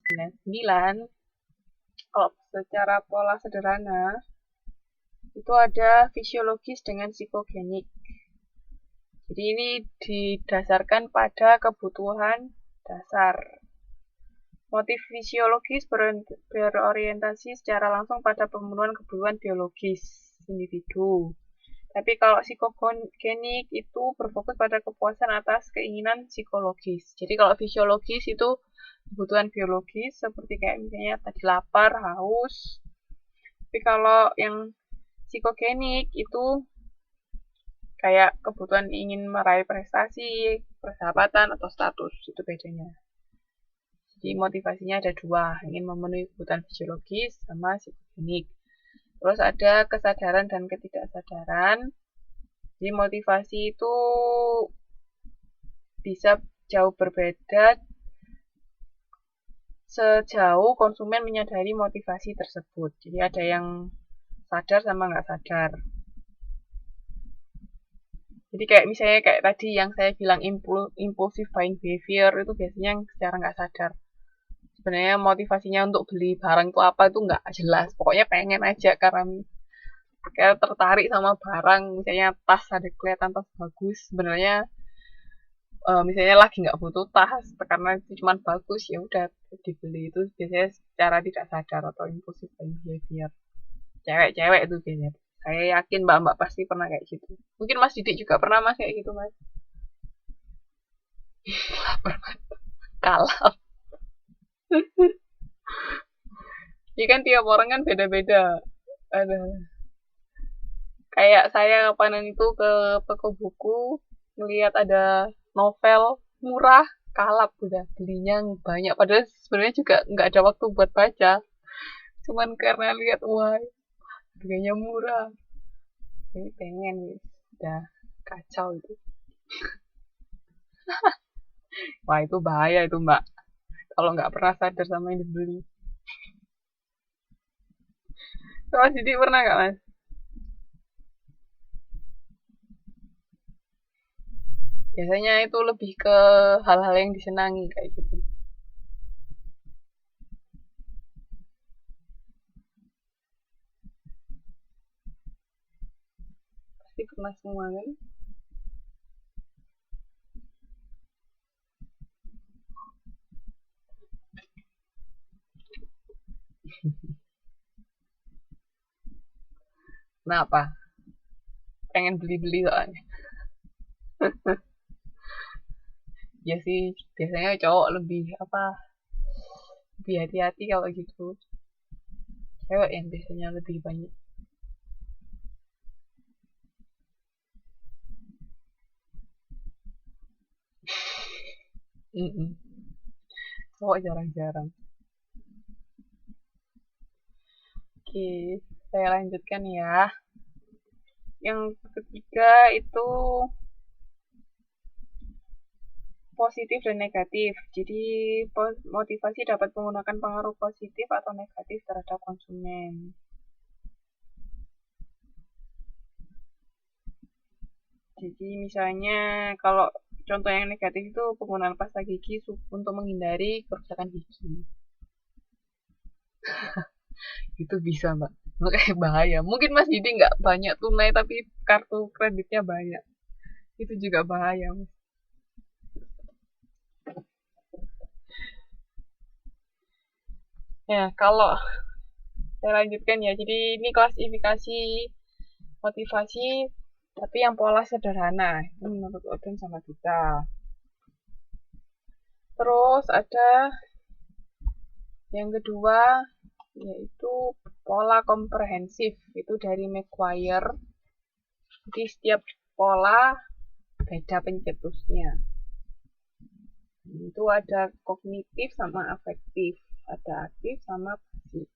1999. Kalau secara pola sederhana, itu ada fisiologis dengan psikogenik. Jadi ini didasarkan pada kebutuhan dasar. Motif fisiologis berorientasi secara langsung pada pemenuhan kebutuhan biologis individu. Tapi kalau psikogenik itu berfokus pada kepuasan atas keinginan psikologis. Jadi kalau fisiologis itu kebutuhan biologis seperti kayak misalnya tadi lapar, haus. Tapi kalau yang psikogenik itu kayak kebutuhan ingin meraih prestasi, persahabatan, atau status. Itu bedanya. Jadi motivasinya ada dua, ingin memenuhi kebutuhan fisiologis sama psikogenik. Terus ada kesadaran dan ketidaksadaran. Jadi motivasi itu bisa jauh berbeda sejauh konsumen menyadari motivasi tersebut. Jadi ada yang sadar sama nggak sadar. Jadi kayak misalnya kayak tadi yang saya bilang impulsive buying behavior itu biasanya secara nggak sadar. Sebenarnya motivasinya untuk beli barang itu apa itu nggak jelas. Pokoknya pengen aja karena kayak tertarik sama barang. Misalnya tas, ada kelihatan tas bagus. Sebenarnya misalnya lagi nggak butuh tas karena itu cuma bagus, ya udah dibeli. Itu biasanya secara tidak sadar atau impulsive buying behavior. Cewek-cewek itu biasanya. Saya yakin mbak-mbak pasti pernah kayak gitu. Mungkin Mas Didik juga pernah Mas kayak gitu Mas. Kalah. Ya kan tiap orang kan beda-beda. Ada kayak saya kapanan itu ke toko buku ngelihat ada novel murah, kalap udah belinya banyak. Padahal sebenarnya juga nggak ada waktu buat baca. Cuman karena lihat wah harganya murah, ini pengen nih. Udah kacau itu. Wah itu bahaya itu mbak. Kalau nggak pernah sadar sama yang dibeli. Mas Didi pernah nggak mas? Biasanya itu lebih ke hal-hal yang disenangi kayak gitu. Pasti pernah semua kan? Kenapa? Pengen beli-beli soalnya. Ya sih, biasanya cowok lebih apa? Lebih hati-hati kalau gitu. Cewek yang biasanya lebih banyak. Mm-mm. Cowok jarang-jarang. Oke, saya lanjutkan ya. Yang ketiga itu positif dan negatif. Jadi motivasi dapat menggunakan pengaruh positif atau negatif terhadap konsumen. Jadi misalnya kalau contoh yang negatif itu penggunaan pasta gigi untuk menghindari kerusakan gigi. Itu bisa mbak. Makanya bahaya. Mungkin Mas Didi nggak banyak tunai tapi kartu kreditnya banyak. Itu juga bahaya mas. Ya kalau saya lanjutkan ya. Jadi ini klasifikasi motivasi tapi yang pola sederhana. Itu menurut Odin sama kita. Terus ada yang kedua yaitu pola komprehensif. Itu dari McGuire. Jadi setiap pola beda pencetusnya. Itu ada kognitif sama afektif. Ada aktif sama pasif.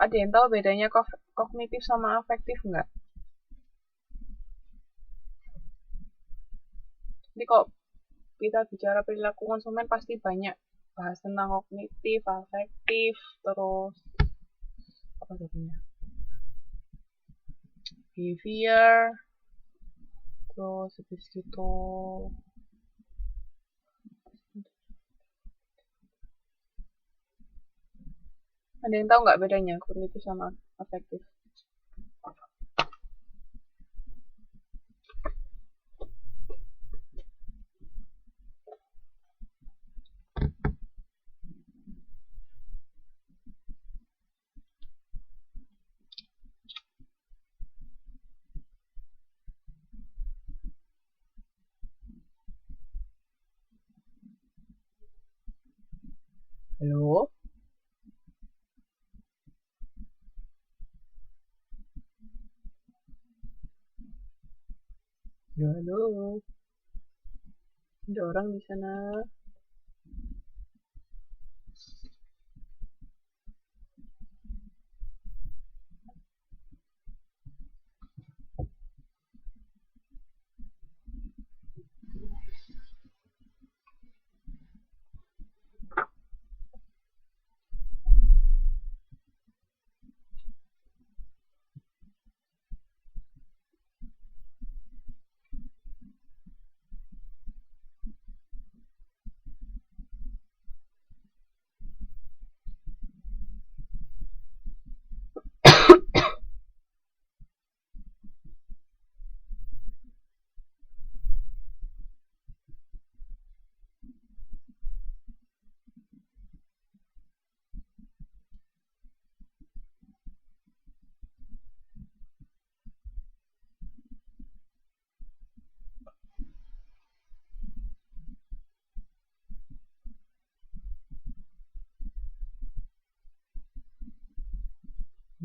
Ada yang tahu bedanya kognitif sama afektif nggak? Jadi kok kita bicara perilaku konsumen pasti banyak bahas tentang kognitif, afektif, terus apa jadinya? Behavior, terus habis gitu Ada yang tahu nggak bedanya kognitif sama afektif? Halo? Halo? Ada orang di sana?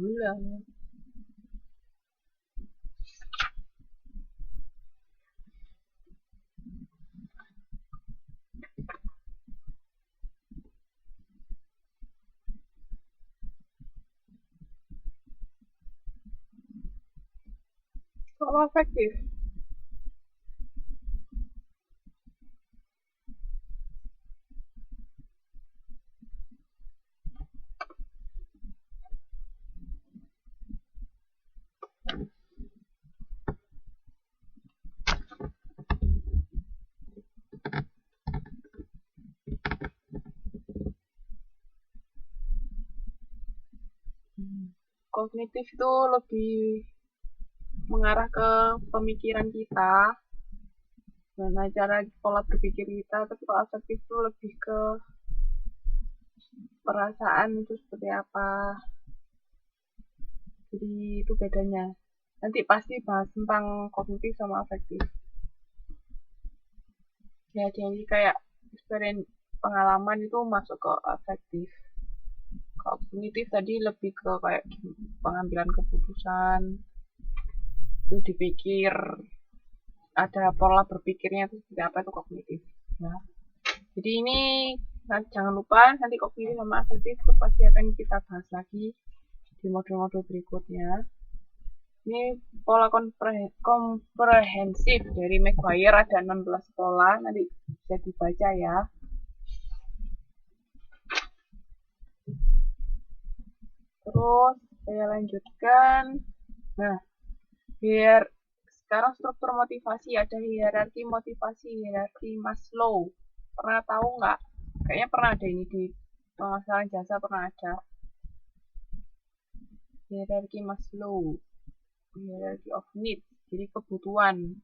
Bulan. Kok afektif? Kognitif itu lebih mengarah ke pemikiran kita, gimana cara pola berpikir kita, tapi kalau afektif itu lebih ke perasaan itu seperti apa. Jadi itu bedanya. Nanti pasti bahas tentang kognitif sama afektif. Ya, jadi kayak experience pengalaman itu masuk ke afektif. Kalau kognitif tadi lebih ke kayak pengambilan keputusan, itu dipikir, ada pola berpikirnya itu seperti apa, itu kognitif. Ya. Jadi ini jangan lupa nanti kognitif sama afektif itu pasti akan kita bahas lagi di modul-modul berikutnya. Ini pola komprehensif dari Maguire, ada 16 pola, nanti bisa dibaca ya. Terus saya lanjutkan. Nah, biar sekarang struktur motivasi, ada hierarki motivasi, hierarki Maslow. Pernah tahu nggak? Kayaknya pernah ada ini di pemasaran jasa, pernah ada. Hierarki Maslow, hierarchy of needs, jadi kebutuhan.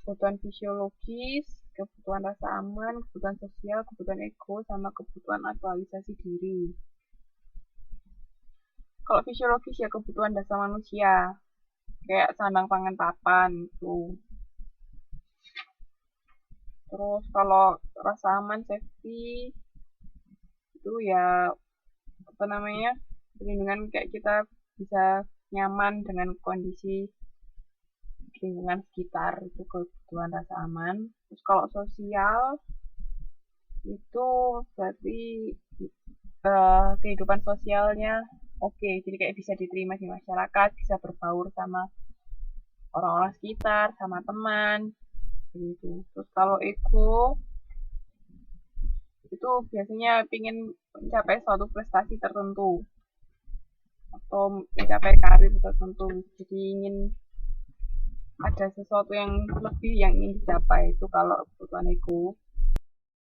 Kebutuhan fisiologis, kebutuhan rasa aman, kebutuhan sosial, kebutuhan ego, sama kebutuhan aktualisasi diri. Kalau fisiologis ya kebutuhan dasar manusia, kayak sandang pangan papan itu. Terus kalau rasa aman, safety, itu ya apa namanya, perlindungan, kayak kita bisa nyaman dengan kondisi lingkungan sekitar, itu kebutuhan rasa aman. Terus kalau sosial itu berarti kehidupan sosialnya oke, jadi kayak bisa diterima di masyarakat, bisa berbaur sama orang-orang sekitar, sama teman, begitu. Terus kalau ego itu biasanya ingin mencapai suatu prestasi tertentu atau mencapai karir tertentu, jadi ingin ada sesuatu yang lebih yang ingin dicapai, itu kalau kebutuhan ego.